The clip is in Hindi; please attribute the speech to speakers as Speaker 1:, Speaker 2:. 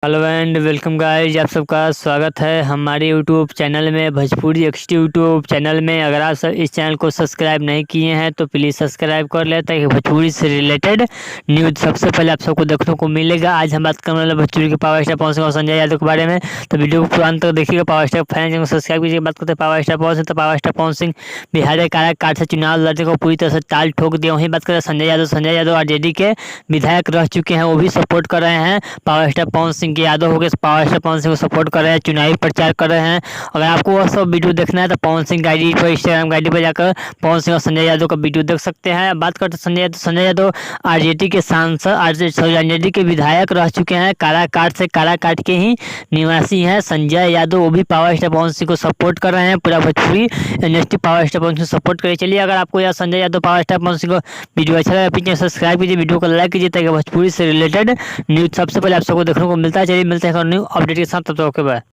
Speaker 1: हेलो एंड वेलकम गाइस, आप सबका स्वागत है हमारे यूट्यूब चैनल में, भोजपुरी एक्सटी यूट्यूब चैनल में। अगर आप सब इस चैनल को सब्सक्राइब नहीं किए हैं तो प्लीज़ सब्सक्राइब कर लें ताकि भोजपुरी से रिलेटेड न्यूज़ सबसे पहले आप सबको देखने को मिलेगा। आज हम बात करने वाले भोजपुरी के पावर स्टार पवन सिंह और संजय यादव के बारे में, तो वीडियो को पूरा अंत तक देखिएगा। पावर स्टार फैन को सब्सक्राइब कीजिए। बात करते हैं पावर स्टार पवन सिंह, तो पावर स्टार पवन सिंह बिहार के काराकाट से चुनाव लड़ने को पूरी तरह से ताल ठोक दिया। वहीं बात करें संजय यादव आरजेडी के विधायक रह चुके हैं, वो भी सपोर्ट कर रहे हैं पावर स्टार पवन सिंह के। यादव हो गए पावर स्टार पवन सिंह को सपोर्ट कर रहे हैं, चुनावी प्रचार कर रहे हैं। अगर आपको वह सब वीडियो देखना है तो पवन सिंह का आईडी पर, इंस्टाग्राम आईडी पर जाकर पवन सिंह और संजय यादव का वीडियो देख सकते हैं। बात करते हैं संजय यादव आरजेडी के सांसद, आरजेडी के विधायक रह चुके हैं, काराकाट के ही निवासी हैं संजय यादव। वो भी पावर स्टार पवन सिंह को सपोर्ट कर रहे हैं। पूरा Bhojpuri industry power star Pawan Singh को सपोर्ट करिए। चलिए, अगर आपको यह संजय यादव पावर स्टार पवन सिंह को वीडियो अच्छा लगा प्लीज सब्सक्राइब कीजिए, वीडियो को लाइक कीजिए ताकि भोजपुरी से रिलेटेड न्यूज़ सबसे पहले आप सबको देखने को मिलता है। चलिए मिलते हैं न्यू अपडेट के साथ, तब तक ओके बाय।